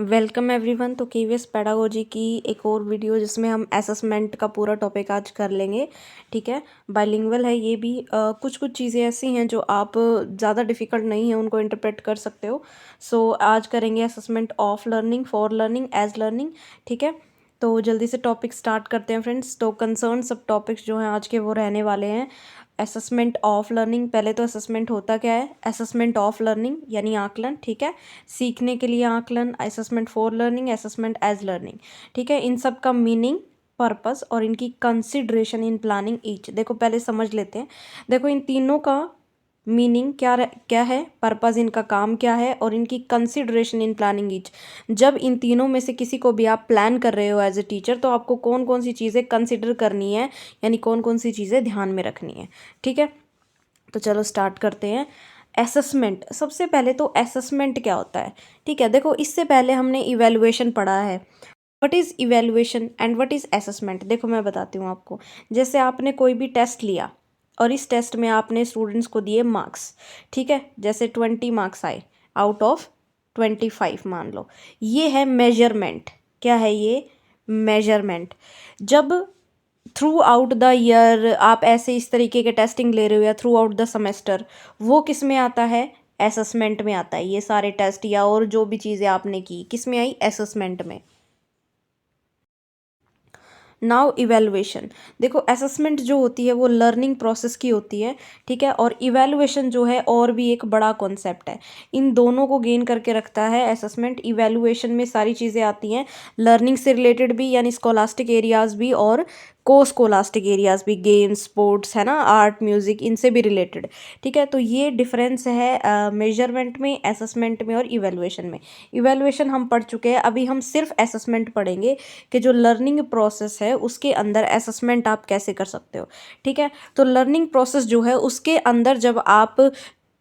Welcome everyone. तो KVS pedagogy की एक और वीडियो जिसमें हम असेसमेंट का पूरा टॉपिक आज कर लेंगे। ठीक है, बाइलिंगुअल है ये भी। कुछ कुछ चीज़ें ऐसी हैं जो आप ज़्यादा डिफ़िकल्ट नहीं है उनको इंटरप्रेट कर सकते हो। सो आज करेंगे assessment of learning, for learning, as learning. ठीक है, तो जल्दी से टॉपिक स्टार्ट करते हैं फ्रेंड्स। तो कंसर्न सब टॉपिक्स जो हैं आज के वो रहने वाले हैं। असेसमेंट ऑफ लर्निंग, पहले तो असेसमेंट होता क्या है? असेसमेंट ऑफ लर्निंग यानी आकलन। ठीक है, सीखने के लिए आकलन। Assessment for learning, assessment as learning. ठीक है, इन सब का मीनिंग, पर्पस और इनकी कंसिडरेशन इन प्लानिंग ईच। देखो पहले समझ लेते हैं। देखो इन तीनों का मीनिंग क्या है, पर्पस इनका काम क्या है और इनकी कंसिडरेशन इन प्लानिंग ईच। जब इन तीनों में से किसी को भी आप प्लान कर रहे हो एज ए टीचर, तो आपको कौन कौन सी चीज़ें कंसिडर करनी है, यानी कौन कौन सी चीज़ें ध्यान में रखनी है। ठीक है, तो चलो स्टार्ट करते हैं। असेसमेंट, सबसे पहले तो असेसमेंट क्या होता है? ठीक है, देखो इससे पहले हमने इवेलुएशन पढ़ा है। What is evaluation and what is assessment? देखो मैं बताती हूँ आपको। जैसे आपने कोई भी टेस्ट लिया और इस टेस्ट में आपने स्टूडेंट्स को दिए मार्क्स। ठीक है, जैसे 20 मार्क्स आए आउट ऑफ 25 मान लो। ये है मेजरमेंट। क्या है ये? मेजरमेंट। जब थ्रू आउट द ईयर आप ऐसे इस तरीके के टेस्टिंग ले रहे हो या थ्रू आउट द सेमेस्टर, वो किस में आता है? असेसमेंट में आता है। ये सारे टेस्ट या और जो भी चीज़ें आपने की किस में आई? असेसमेंट में। Now evaluation. देखो असेसमेंट जो होती है वो लर्निंग प्रोसेस की होती है। ठीक है, और इवेलुएशन जो है और भी एक बड़ा कॉन्सेप्ट है। इन दोनों को गेन करके रखता है असेसमेंट। इवेलुएशन में सारी चीज़ें आती हैं, लर्निंग से रिलेटेड भी यानी स्कॉलास्टिक एरियाज भी और को स्कॉलास्टिक एरियाज भी, गेम्स, स्पोर्ट्स है ना, आर्ट, म्यूज़िक, इनसे भी रिलेटेड। ठीक है, तो ये डिफरेंस है मेजरमेंट में, असेसमेंट में और इवेलुएशन में। इवेलुएशन हम पढ़ चुके हैं, अभी हम सिर्फ असेसमेंट पढ़ेंगे कि जो लर्निंग प्रोसेस है उसके अंदर असेसमेंट आप कैसे कर सकते हो। ठीक है, तो लर्निंग प्रोसेस जो है उसके अंदर जब आप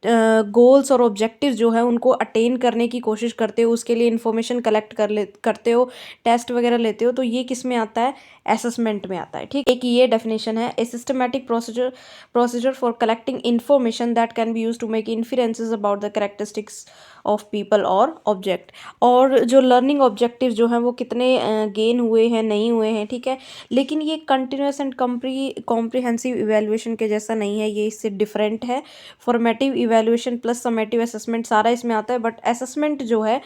गोल्स और ऑब्जेक्टिव जो है उनको अटेन करने की कोशिश करते हो, उसके लिए इन्फॉर्मेशन कलेक्ट करते हो, टेस्ट वगैरह लेते हो, तो ये किस में आता है? असेसमेंट में आता है। ठीक, एक ये डेफिनेशन है, a systematic procedure for collecting information that can be use to make inferences about the characteristics of people और ऑब्जेक्ट। और जो लर्निंग ऑब्जेक्टिव जो हैं वो कितने गेन हुए हैं, नहीं हुए हैं। ठीक है, लेकिन ये कंटिन्यूस एंड कॉम्प्रिहेंसिव इवेल्युएशन के जैसा नहीं है, ये इससे डिफरेंट है। Formative evaluation plus summative assessment सारा इसमें आता है, बट असेसमेंट जो है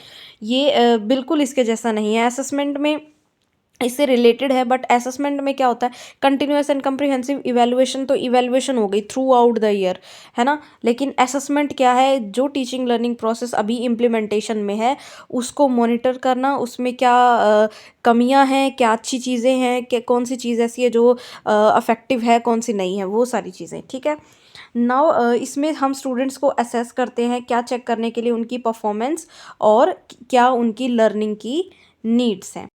ये बिल्कुल इसके जैसा नहीं है। असेसमेंट में इससे रिलेटेड है, बट असेसमेंट में क्या होता है? कंटिन्यूस एंड कम्प्रिहेंसिव इवेल्युएशन तो इवेल्युएशन हो गई थ्रू आउट द ईयर, है ना। लेकिन असेसमेंट क्या है? जो टीचिंग लर्निंग प्रोसेस अभी इम्प्लीमेंटेशन में है उसको मॉनिटर करना, उसमें क्या कमियां हैं, क्या अच्छी चीज़ें हैं, क्या कौन सी चीज़ ऐसी है जो अफेक्टिव है, कौन सी नहीं है, वो सारी चीज़ें। ठीक है, नाउ इसमें हम स्टूडेंट्स को असेस करते हैं, क्या चेक करने के लिए? उनकी परफॉर्मेंस और क्या उनकी लर्निंग की नीड्स हैं।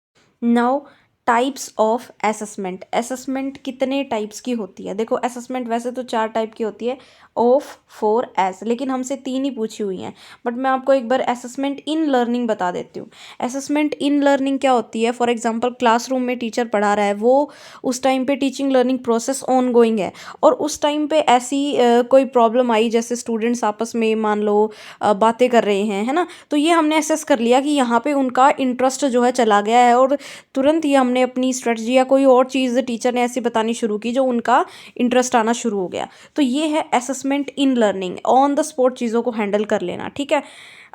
Now types of assessment. Assessment कितने टाइप्स की होती है? देखो असेसमेंट वैसे तो 4 टाइप की होती है, ऑफ, फोर, एस, लेकिन हमसे 3 ही पूछी हुई हैं। बट मैं आपको एक बार असेसमेंट इन लर्निंग बता देती हूँ। असेसमेंट इन लर्निंग क्या होती है? फॉर एग्जांपल क्लासरूम में टीचर पढ़ा रहा है, वो उस टाइम पे teaching learning process on going है, और उस टाइम पे ऐसी कोई प्रॉब्लम आई, जैसे स्टूडेंट्स आपस में मान लो बातें कर रहे हैं, है ना, तो ये हमने असेस कर लिया कि यहाँ पे उनका इंटरेस्ट जो है चला गया है, और तुरंत ही हमने अपनी स्ट्रेटजी या कोई और चीज़ टीचर ने ऐसी बतानी शुरू की जो उनका इंटरेस्ट आना शुरू हो गया। तो ये है assessment in learning, on the spot चीज़ों को हैंडल कर लेना। ठीक है,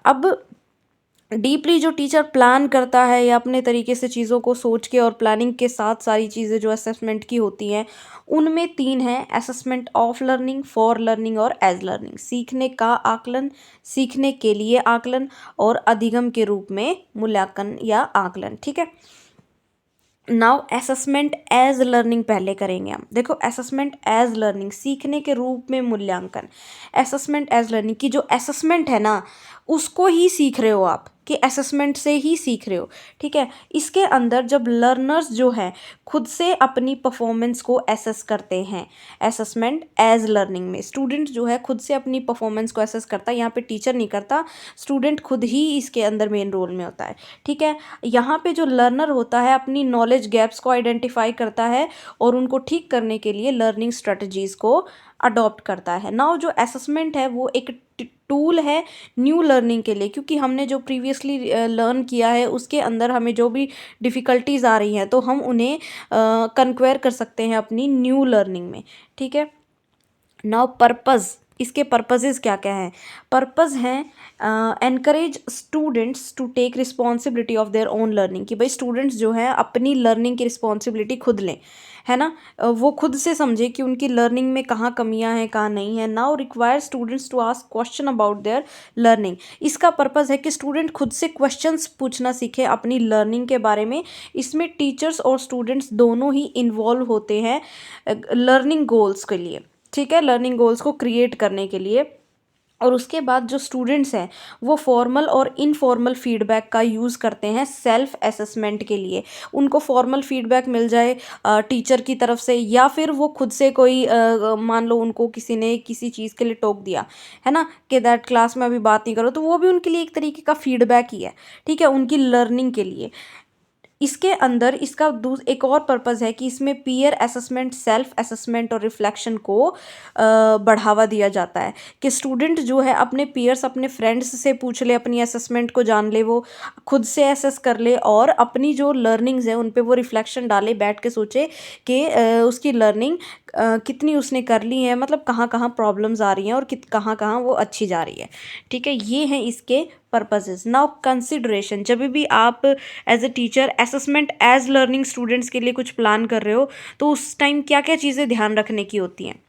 अब डीपली जो टीचर प्लान करता है या अपने तरीके से चीज़ों को सोच के और प्लानिंग के साथ सारी चीज़ें जो असेसमेंट की होती हैं, उनमें 3 हैं, assessment of learning, for learning और एज लर्निंग। सीखने का आकलन, सीखने के लिए आकलन और अधिगम के रूप में मूल्यांकन या आकलन। ठीक है, नाउ असेसमेंट एज लर्निंग पहले करेंगे हम। देखो असेसमेंट एज लर्निंग, सीखने के रूप में मूल्यांकन। असेसमेंट एज लर्निंग की जो असेसमेंट है ना, उसको ही सीख रहे हो आप, कि असेसमेंट से ही सीख रहे हो। ठीक है, इसके अंदर जब लर्नर्स जो हैं खुद से अपनी परफॉर्मेंस को एसेस करते हैं, असेसमेंट एज लर्निंग में स्टूडेंट जो है खुद से अपनी परफॉर्मेंस को एसेस करता है। यहाँ पे टीचर नहीं करता, स्टूडेंट खुद ही इसके अंदर मेन रोल में होता है। ठीक है, यहाँ पे जो लर्नर होता है अपनी नॉलेज गैप्स को आइडेंटिफाई करता है और उनको ठीक करने के लिए लर्निंग स्ट्रेटजीज़ को अडॉप्ट करता है। नाउ जो असेसमेंट है वो एक टूल है न्यू लर्निंग के लिए, क्योंकि हमने जो प्रीवियसली लर्न किया है उसके अंदर हमें जो भी डिफ़िकल्टीज आ रही हैं तो हम उन्हें कंक्वेयर कर सकते हैं अपनी न्यू लर्निंग में। ठीक है। नाउ पर्पज़, इसके पर्पसेस क्या क्या हैं? पर्पज़ हैं encourage students to take responsibility of their own learning, कि भाई स्टूडेंट्स जो हैं अपनी लर्निंग की रिस्पॉन्सिबिलिटी खुद लें, है ना। वो खुद से समझे कि उनकी लर्निंग में कहाँ कमियां हैं कहाँ नहीं है। Now require students to ask question about their learning, इसका पर्पज़ है कि स्टूडेंट खुद से क्वेश्चंस पूछना सीखे अपनी लर्निंग के बारे में। इसमें टीचर्स और स्टूडेंट्स दोनों ही इन्वॉल्व होते हैं लर्निंग गोल्स के लिए। ठीक है, लर्निंग गोल्स को क्रिएट करने के लिए। और उसके बाद जो स्टूडेंट्स हैं वो फॉर्मल और इनफॉर्मल फीडबैक का यूज़ करते हैं सेल्फ असेसमेंट के लिए। उनको फॉर्मल फीडबैक मिल जाए टीचर की तरफ से, या फिर वो खुद से कोई मान लो उनको किसी ने किसी चीज़ के लिए टोक दिया है ना, कि दैट क्लास में अभी बात नहीं करो, तो वो भी उनके लिए एक तरीके का फीडबैक ही है। ठीक है, उनकी लर्निंग के लिए। इसके अंदर इसका एक और पर्पज़ है कि इसमें पीयर असेसमेंट, सेल्फ असेसमेंट और रिफ्लेक्शन को बढ़ावा दिया जाता है, कि स्टूडेंट जो है अपने पीयर्स, अपने फ्रेंड्स से पूछ ले, अपनी असेसमेंट को जान ले, वो खुद से असेस कर ले और अपनी जो लर्निंग्स है उन पे वो रिफ्लेक्शन डाले, बैठ के सोचे कि उसकी लर्निंग कितनी उसने कर ली है, मतलब कहाँ कहाँ प्रॉब्लम्स आ रही हैं और कहाँ कहाँ वो अच्छी जा रही है। ठीक है, ये हैं इसके पर्पसेस। नाउ कंसिडरेशन, जब भी आप as a teacher assessment as learning students के लिए कुछ प्लान कर रहे हो तो उस टाइम क्या क्या चीज़ें ध्यान रखने की होती हैं?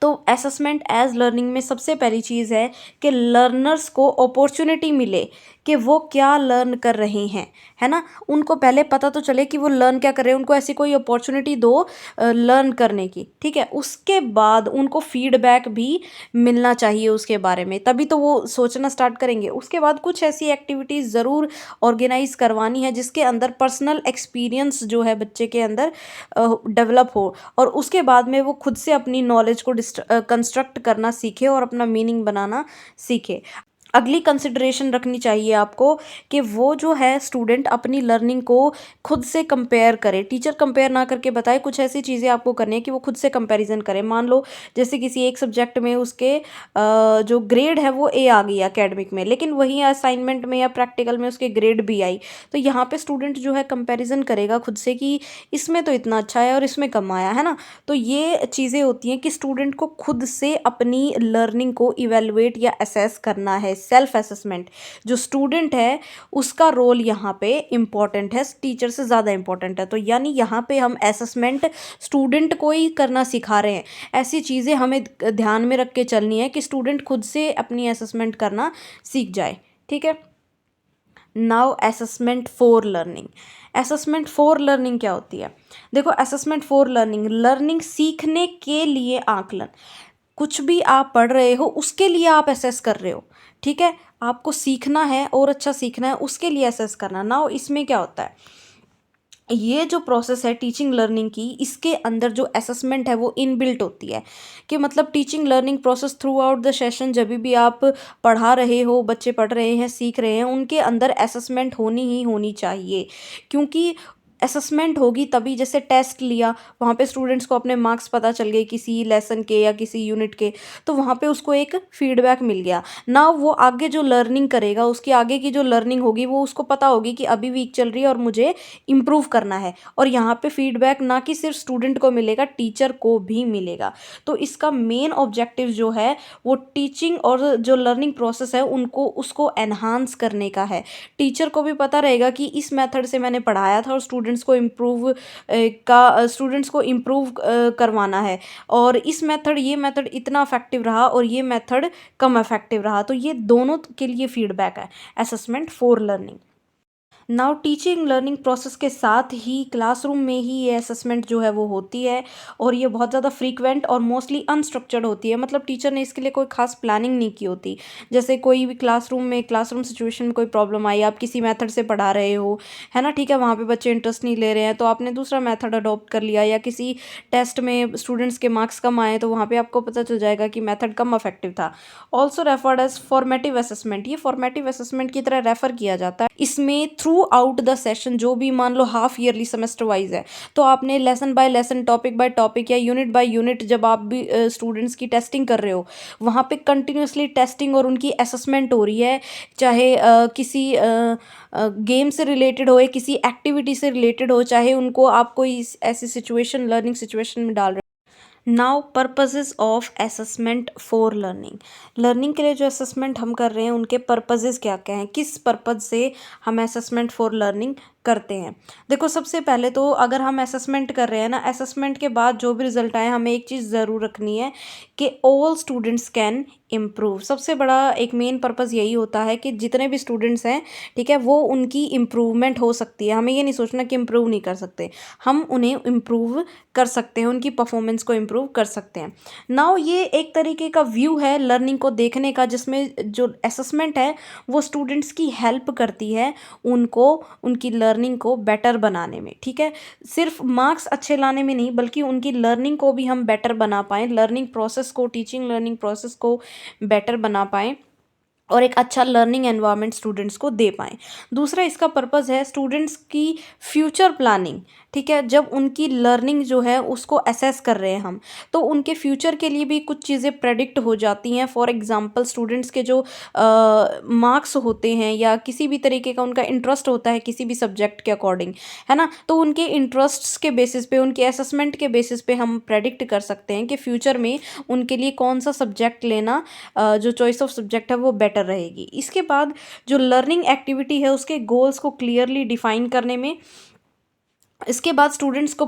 तो असेसमेंट एज लर्निंग में सबसे पहली चीज़ है कि लर्नर्स को अपॉर्चुनिटी मिले कि वो क्या लर्न कर रहे हैं, है ना। उनको पहले पता तो चले कि वो लर्न क्या कर रहे हैं, उनको ऐसी कोई अपॉर्चुनिटी दो लर्न करने की। ठीक है, उसके बाद उनको फीडबैक भी मिलना चाहिए उसके बारे में, तभी तो वो सोचना स्टार्ट करेंगे। उसके बाद कुछ ऐसी एक्टिविटीज़ ज़रूर ऑर्गेनाइज करवानी है जिसके अंदर पर्सनल एक्सपीरियंस जो है बच्चे के अंदर डेवलप हो, और उसके बाद में वो खुद से अपनी नॉलेज को कंस्ट्रक्ट करना सीखे और अपना मीनिंग बनाना सीखे। अगली कंसिडरेशन रखनी चाहिए आपको कि वो जो है स्टूडेंट अपनी लर्निंग को खुद से कंपेयर करे, टीचर कंपेयर ना करके बताए। कुछ ऐसी चीज़ें आपको करनी है कि वो खुद से कंपैरिजन करे। मान लो जैसे किसी एक सब्जेक्ट में उसके जो ग्रेड है वो ए आ गई एकेडमिक में, लेकिन वही असाइनमेंट में या प्रैक्टिकल में उसके ग्रेड बी आई, तो यहाँ पे स्टूडेंट जो है कंपैरिजन करेगा खुद से कि इसमें तो इतना अच्छा है और इसमें कम आया है ना। तो ये चीज़ें होती हैं कि स्टूडेंट को खुद से अपनी लर्निंग को इवेलुएट या असेस करना है, सेल्फ असेसमेंट। जो स्टूडेंट है उसका रोल यहाँ पे इम्पॉर्टेंट है, टीचर से ज़्यादा इम्पॉर्टेंट है। तो यानी यहाँ पे हम असेसमेंट स्टूडेंट को ही करना सिखा रहे हैं। ऐसी चीज़ें हमें ध्यान में रख के चलनी है कि स्टूडेंट खुद से अपनी असेसमेंट करना सीख जाए। ठीक है। Now assessment for learning. Assessment for learning क्या होती है? देखो, असेसमेंट फॉर लर्निंग, लर्निंग सीखने के लिए आकलन। कुछ भी आप पढ़ रहे हो उसके लिए आप असेस कर रहे हो। ठीक है, आपको सीखना है और अच्छा सीखना है, उसके लिए असेस करना। नाउ इसमें क्या होता है, ये जो प्रोसेस है टीचिंग लर्निंग की, इसके अंदर जो असेसमेंट है वो इनबिल्ट होती है, कि मतलब teaching learning process through out the session, जब भी आप पढ़ा रहे हो, बच्चे पढ़ रहे हैं, सीख रहे हैं, उनके अंदर असेसमेंट होनी ही होनी चाहिए। क्योंकि असेसमेंट होगी तभी, जैसे टेस्ट लिया, वहाँ पे स्टूडेंट्स को अपने मार्क्स पता चल गए किसी लेसन के या किसी यूनिट के, तो वहाँ पे उसको एक फीडबैक मिल गया ना। वो आगे जो लर्निंग करेगा, उसकी आगे की जो लर्निंग होगी वो उसको पता होगी कि अभी वीक चल रही है और मुझे इम्प्रूव करना है। और यहाँ पे फीडबैक ना कि सिर्फ स्टूडेंट को मिलेगा, टीचर को भी मिलेगा। तो इसका मेन ऑब्जेक्टिव जो है वो टीचिंग और जो लर्निंग प्रोसेस है उनको उसको एनहांस करने का है। टीचर को भी पता रहेगा कि इस मेथड से मैंने पढ़ाया था और स्टूडेंट्स को इम्प्रूव करवाना है, और इस मेथड, ये मेथड इतना इफेक्टिव रहा और ये मेथड कम इफेक्टिव रहा। तो ये दोनों के लिए फीडबैक है assessment for learning. Now teaching learning process के साथ ही क्लासरूम में ही ये असेसमेंट जो है वो होती है, और ये बहुत ज़्यादा फ्रीक्वेंट और मोस्टली अनस्ट्रक्चर्ड होती है। मतलब टीचर ने इसके लिए कोई खास प्लानिंग नहीं की होती। जैसे कोई भी क्लासरूम सिचुएशन में कोई प्रॉब्लम आई, आप किसी मेथड से पढ़ा रहे हो, है ना, ठीक है, वहाँ पे बच्चे इंटरेस्ट नहीं ले रहे हैं तो आपने दूसरा मेथड अडॉप्ट कर लिया, या किसी टेस्ट में स्टूडेंट्स के मार्क्स कम आए तो वहाँ पर आपको पता चल जाएगा कि मेथड कम इफेक्टिव था। Also referred as formative assessment, ये फॉर्मेटिव असेसमेंट की तरह रेफर किया जाता है। इसमें थ्रू आउट द सेशन जो भी मान लो हाफ ईयरली सेमेस्टर वाइज है, तो आपने lesson bye lesson, topic by topic या यूनिट बाय यूनिट जब आप भी स्टूडेंट्स की टेस्टिंग कर रहे हो, वहाँ पे कंटिन्यूसली टेस्टिंग और उनकी असेसमेंट हो रही है, चाहे किसी गेम से रिलेटेड हो या किसी एक्टिविटी से रिलेटेड हो, चाहे उनको आप कोई ऐसी सिचुएशन लर्निंग सिचुएशन में डाल रहे हो। Now purposes of assessment for learning, learning के लिए जो असेसमेंट हम कर रहे हैं उनके पर्पजेज क्या क्या हैं, किस पर्पज से हम असेसमेंट फॉर लर्निंग करते हैं। देखो सबसे पहले तो अगर हम असेसमेंट कर रहे हैं ना, असेसमेंट के बाद जो भी रिजल्ट आए हमें एक चीज़ ज़रूर रखनी है कि ऑल स्टूडेंट्स कैन इम्प्रूव। सबसे बड़ा एक मेन पर्पज़ यही होता है कि जितने भी स्टूडेंट्स हैं, ठीक है, वो उनकी इम्प्रूवमेंट हो सकती है। हमें ये नहीं सोचना कि इम्प्रूव नहीं कर सकते, हम उन्हें इम्प्रूव कर सकते हैं, उनकी परफॉर्मेंस को इम्प्रूव कर सकते हैं। नाउ ये एक तरीके का व्यू है लर्निंग को देखने का, जिसमें जो असेसमेंट है वो स्टूडेंट्स की हेल्प करती है उनको उनकी लर्निंग को बेटर बनाने में, ठीक है, सिर्फ मार्क्स अच्छे लाने में नहीं बल्कि उनकी लर्निंग को भी हम बेटर बना पाएँ, लर्निंग प्रोसेस को, टीचिंग लर्निंग प्रोसेस को बेटर बना पाएँ और एक अच्छा लर्निंग एनवायरनमेंट स्टूडेंट्स को दे पाएँ। दूसरा इसका पर्पज़ है स्टूडेंट्स की फ्यूचर प्लानिंग, ठीक है, जब उनकी लर्निंग जो है उसको असेस कर रहे हैं हम, तो उनके फ्यूचर के लिए भी कुछ चीज़ें प्रेडिक्ट हो जाती हैं। फॉर एग्जांपल स्टूडेंट्स के जो मार्क्स होते हैं या किसी भी तरीके का उनका इंटरेस्ट होता है किसी भी सब्जेक्ट के अकॉर्डिंग, है ना, तो उनके इंटरेस्ट्स के बेसिस पे, उनके असेसमेंट के बेसिस पे हम प्रेडिक्ट कर सकते हैं कि फ्यूचर में उनके लिए कौन सा सब्जेक्ट लेना, जो चॉइस ऑफ सब्जेक्ट है वो बेटर रहेगी। इसके बाद जो लर्निंग एक्टिविटी है उसके गोल्स को क्लियरली डिफाइन करने में, इसके बाद स्टूडेंट्स को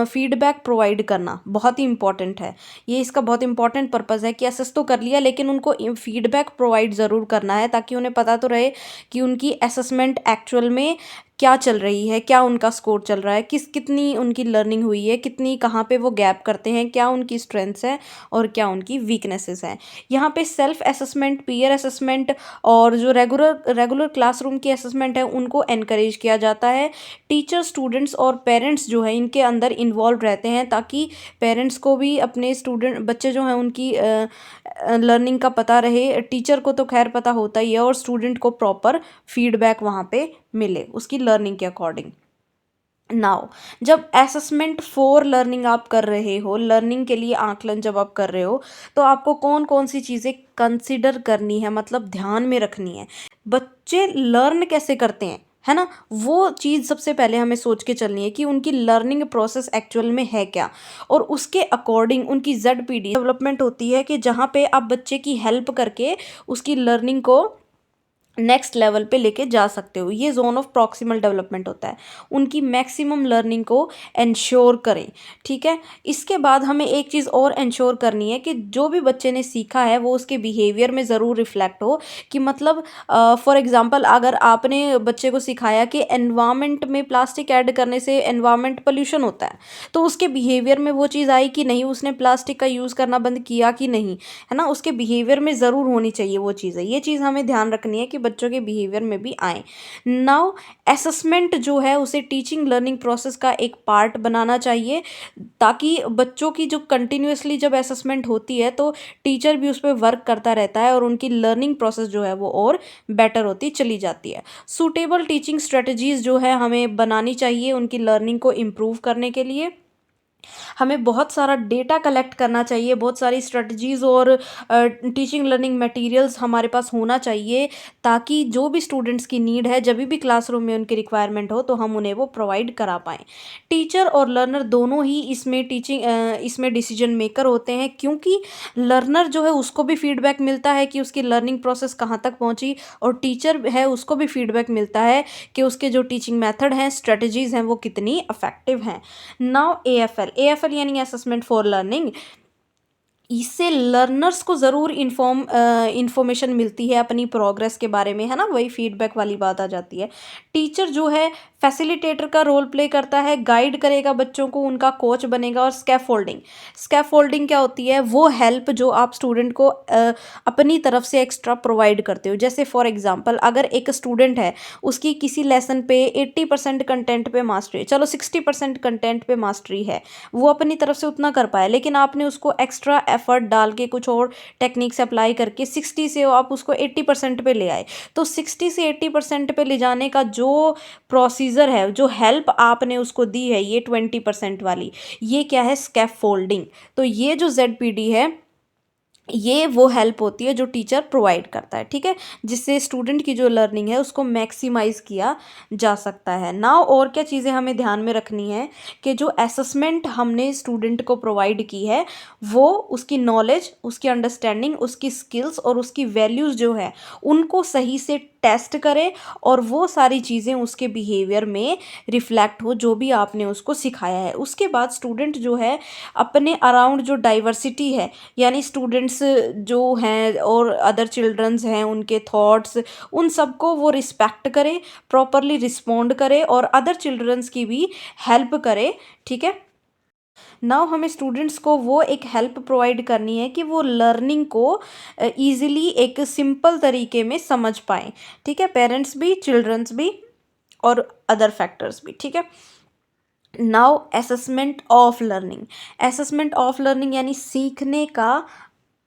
फीडबैक प्रोवाइड करना बहुत ही इंपॉर्टेंट है। ये इसका बहुत इंपॉर्टेंट पर्पज़ है कि असेस तो कर लिया लेकिन उनको फीडबैक प्रोवाइड ज़रूर करना है, ताकि उन्हें पता तो रहे कि उनकी असेसमेंट एक्चुअल में क्या चल रही है, क्या उनका स्कोर चल रहा है, कितनी उनकी लर्निंग हुई है, कितनी कहाँ पे वो गैप करते हैं, क्या उनकी स्ट्रेंथ्स हैं और क्या उनकी वीकनेसेस हैं। यहाँ पे सेल्फ असेसमेंट, पीयर असेसमेंट और जो रेगुलर क्लासरूम की असेसमेंट है उनको एनकरेज किया जाता है। टीचर, स्टूडेंट्स और पेरेंट्स जो है इनके अंदर इन्वॉल्व रहते हैं, ताकि पेरेंट्स को भी अपने बच्चे जो हैं उनकी लर्निंग का पता रहे। टीचर को तो खैर पता होता ही है और स्टूडेंट को प्रॉपर फीडबैक वहाँ पे मिले उसकी लर्निंग के अकॉर्डिंग। नाउ जब असेसमेंट फॉर लर्निंग आप कर रहे हो, लर्निंग के लिए आकलन जब आप कर रहे हो, तो आपको कौन कौन सी चीज़ें कंसिडर करनी है, मतलब ध्यान में रखनी है। बच्चे लर्न कैसे करते हैं, है ना, वो चीज़ सबसे पहले हमें सोच के चलनी है कि उनकी लर्निंग प्रोसेस एक्चुअल में है क्या, और उसके अकॉर्डिंग उनकी ZPD डेवलपमेंट होती है कि जहाँ पे आप बच्चे की हेल्प करके उसकी लर्निंग को नेक्स्ट लेवल पे लेके जा सकते हो। ये जोन ऑफ प्रॉक्सिमल डेवलपमेंट होता है, उनकी मैक्सिमम लर्निंग को इंश्योर करें, ठीक है। इसके बाद हमें एक चीज़ और इंश्योर करनी है कि जो भी बच्चे ने सीखा है वो उसके बिहेवियर में ज़रूर रिफ्लेक्ट हो, कि मतलब फॉर एग्जांपल अगर आपने बच्चे को सिखाया कि एनवायरनमेंट में प्लास्टिक ऐड करने से एनवायरनमेंट पोल्यूशन होता है, तो उसके बिहेवियर में वो चीज़ आई कि नहीं, उसने प्लास्टिक का यूज़ करना बंद किया कि नहीं, है ना, उसके बिहेवियर में ज़रूर होनी चाहिए वो चीज़ है। ये चीज़ हमें ध्यान रखनी है कि बच्चों के बिहेवियर में भी आए। नाउ असेसमेंट जो है उसे टीचिंग लर्निंग प्रोसेस का एक पार्ट बनाना चाहिए, ताकि बच्चों की जो कंटिन्यूअसली जब असेसमेंट होती है तो टीचर भी उस पर वर्क करता रहता है और उनकी लर्निंग प्रोसेस जो है वो और बेटर होती चली जाती है। सूटेबल टीचिंग स्ट्रेटजीज जो है हमें बनानी चाहिए उनकी लर्निंग को इम्प्रूव करने के लिए। हमें बहुत सारा डेटा कलेक्ट करना चाहिए, बहुत सारी स्ट्रेटजीज़ और टीचिंग लर्निंग मटेरियल्स हमारे पास होना चाहिए, ताकि जो भी स्टूडेंट्स की नीड है जब भी क्लासरूम में उनकी रिक्वायरमेंट हो तो हम उन्हें वो प्रोवाइड करा पाएँ। टीचर और लर्नर दोनों ही इसमें डिसीजन मेकर होते हैं, क्योंकि लर्नर जो है उसको भी फीडबैक मिलता है कि उसकी लर्निंग प्रोसेस कहाँ तक पहुँची, और टीचर है उसको भी फीडबैक मिलता है कि उसके जो टीचिंग मेथड हैं, स्ट्रेटजीज़ हैं, वो कितनी इफेक्टिव हैं। नाउ AFL यानी असेसमेंट फॉर लर्निंग, इससे लर्नर्स को ज़रूर इन्फॉर्मेशन मिलती है अपनी प्रोग्रेस के बारे में, है ना, वही फीडबैक वाली बात आ जाती है। टीचर जो है फैसिलिटेटर का रोल प्ले करता है, गाइड करेगा बच्चों को, उनका कोच बनेगा। और स्कैफोल्डिंग क्या होती है, वो हेल्प जो आप स्टूडेंट को अपनी तरफ से एक्स्ट्रा प्रोवाइड करते हो। जैसे फॉर एग्जांपल अगर एक स्टूडेंट है, उसकी किसी लेसन पे 80% कंटेंट पे मास्टरी, चलो 60% कंटेंट पे मास्टरी है, वो अपनी तरफ से उतना कर पाया, लेकिन आपने उसको एक्स्ट्रा एफर्ट डाल के कुछ और टेक्निक्स अप्लाई करके 60 से आप उसको 80% पे ले आए। तो 60 से 80% पे ले जाने का जो प्रोसीजर है, जो हेल्प आपने उसको दी है, ये 20% वाली, ये क्या है, स्कैफोल्डिंग। तो ये जो ZPD है, ये वो हेल्प होती है जो टीचर प्रोवाइड करता है, ठीक है, जिससे स्टूडेंट की जो लर्निंग है उसको मैक्सिमाइज किया जा सकता है। नाउ और क्या चीज़ें हमें ध्यान में रखनी है कि जो असेसमेंट हमने स्टूडेंट को प्रोवाइड की है, वो उसकी नॉलेज, उसकी अंडरस्टैंडिंग, उसकी स्किल्स और उसकी वैल्यूज़ जो है उनको सही से टेस्ट करे और वो सारी चीज़ें उसके बिहेवियर में रिफ्लेक्ट हो जो भी आपने उसको सिखाया है। उसके बाद स्टूडेंट जो है अपने अराउंड जो डाइवर्सिटी है, यानी स्टूडेंट्स जो हैं और अदर चिल्ड्रंस हैं, उनके थॉट्स, उन सबको वो रिस्पेक्ट करे, प्रॉपरली रिस्पोंड करे और अदर चिल्ड्रंस की भी हेल्प करे, ठीक है। नाउ हमें स्टूडेंट्स को वो एक हेल्प प्रोवाइड करनी है कि वो लर्निंग को ईजिली एक सिंपल तरीके में समझ पाएँ, ठीक है, पेरेंट्स भी, चिल्ड्रंस भी और अदर फैक्टर्स भी, ठीक है। नाउ असेसमेंट ऑफ लर्निंग यानी सीखने का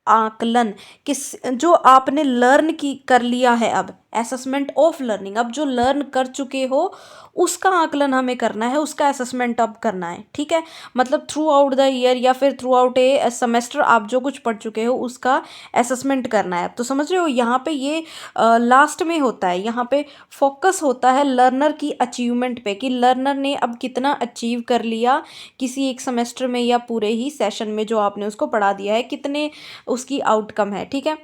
आकलन, किस जो आपने लर्न की कर लिया है, अब असेसमेंट ऑफ लर्निंग, अब जो लर्न कर चुके हो उसका आकलन हमें करना है, उसका असेसमेंट अब करना है, ठीक है। मतलब थ्रू आउट द ईयर या फिर थ्रू आउट ए सेमेस्टर आप जो कुछ पढ़ चुके हो उसका असेसमेंट करना है। तो समझ रहे हो, यहाँ पे ये लास्ट में होता है, यहाँ पे फोकस होता है लर्नर की अचीवमेंट पे कि लर्नर ने अब कितना अचीव कर लिया किसी एक सेमेस्टर में या पूरे ही सेशन में जो आपने उसको पढ़ा दिया है, कितने उसकी आउटकम है, ठीक है।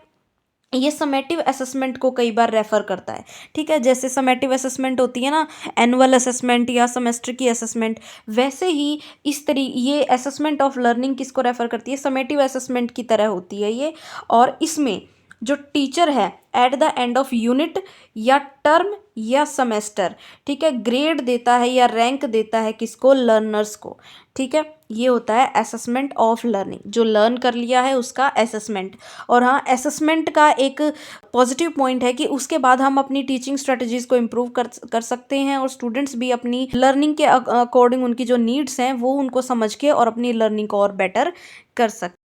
ये समेटिव असेसमेंट को कई बार रेफर करता है, ठीक है, जैसे समेटिव असेसमेंट होती है ना, एनुअल असेसमेंट या सेमेस्टर की असेसमेंट, वैसे ही ये असेसमेंट ऑफ लर्निंग किसको रेफर करती है, समेटिव असेसमेंट की तरह होती है ये। और इसमें जो टीचर है at the end of unit या टर्म या सेमेस्टर, ठीक है, ग्रेड देता है या रैंक देता है किसको, लर्नर्स को, ठीक है। ये होता है असेसमेंट ऑफ लर्निंग, जो लर्न कर लिया है उसका असेसमेंट। और हाँ, असेसमेंट का एक पॉजिटिव पॉइंट है कि उसके बाद हम अपनी टीचिंग स्ट्रेटजीज को इम्प्रूव कर सकते हैं और स्टूडेंट्स भी अपनी लर्निंग के अकॉर्डिंग उनकी जो नीड्स हैं वो उनको समझ के और अपनी लर्निंग को और बेटर कर सकते।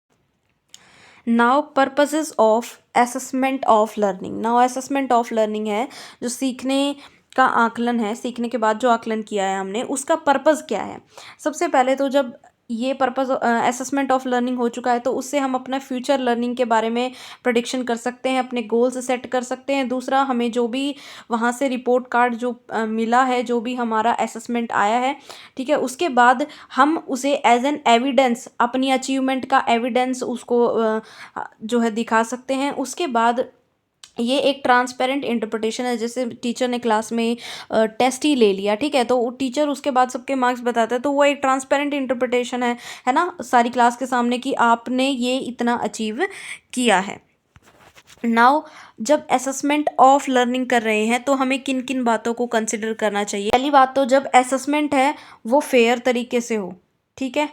Now purposes of assessment of learning, now assessment of learning है जो सीखने का आकलन है, सीखने के बाद जो आकलन किया है हमने उसका पर्पस क्या है। सबसे पहले तो जब ये पर्पस असेसमेंट ऑफ लर्निंग हो चुका है तो उससे हम अपना फ्यूचर लर्निंग के बारे में प्रेडिक्शन कर सकते हैं, अपने गोल्स सेट कर सकते हैं। दूसरा, हमें जो भी वहाँ से रिपोर्ट कार्ड जो मिला है, जो भी हमारा असेसमेंट आया है, ठीक है, उसके बाद हम उसे एज एन एविडेंस, अपनी अचीवमेंट का एविडेंस उसको जो है दिखा सकते हैं। उसके बाद ये एक ट्रांसपेरेंट इंटरप्रिटेशन है, जैसे टीचर ने क्लास में टेस्ट ही ले लिया, ठीक है, तो टीचर उसके बाद सबके मार्क्स बताता है, तो वो एक ट्रांसपेरेंट इंटरप्रिटेशन है ना, सारी क्लास के सामने कि आपने ये इतना अचीव किया है। नाउ जब असेसमेंट ऑफ लर्निंग कर रहे हैं तो हमें किन किन बातों को कंसिडर करना चाहिए। पहली बात तो जब असेसमेंट है वो फेयर तरीके से हो, ठीक है,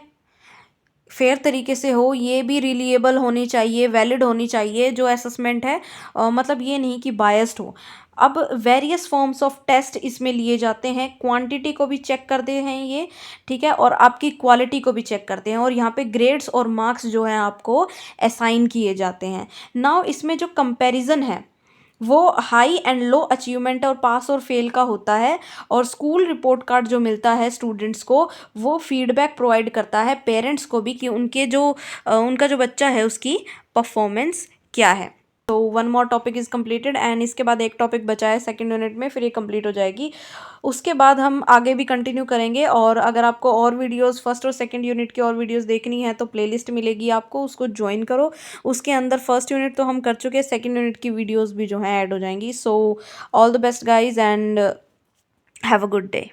फेयर तरीके से हो, ये भी रिलीएबल होनी चाहिए, वैलिड होनी चाहिए जो असेसमेंट है, मतलब ये नहीं कि बायस्ड हो। अब वेरियस फॉर्म्स ऑफ टेस्ट इसमें लिए जाते हैं, क्वांटिटी को भी चेक करते हैं ये, ठीक है, और आपकी क्वालिटी को भी चेक करते हैं, और यहाँ पे ग्रेड्स और मार्क्स जो हैं आपको असाइन किए जाते हैं। नाउ इसमें जो कंपैरिजन है वो हाई एंड लो अचीवमेंट और पास और फेल का होता है, और स्कूल रिपोर्ट कार्ड जो मिलता है स्टूडेंट्स को वो फीडबैक प्रोवाइड करता है पेरेंट्स को भी कि उनका जो बच्चा है उसकी परफॉर्मेंस क्या है। तो one more topic is completed and इसके बाद एक टॉपिक बचा है सेकंड यूनिट में, फिर ये कंप्लीट हो जाएगी। उसके बाद हम आगे भी कंटिन्यू करेंगे, और अगर आपको और वीडियोस फर्स्ट और सेकंड यूनिट की और वीडियोस देखनी है तो प्लेलिस्ट मिलेगी आपको, उसको ज्वाइन करो। उसके अंदर फर्स्ट यूनिट तो हम कर चुके हैं, सेकंड यूनिट की वीडियोस भी जो हैं ऐड हो जाएंगी। So all the best guys and have a good day.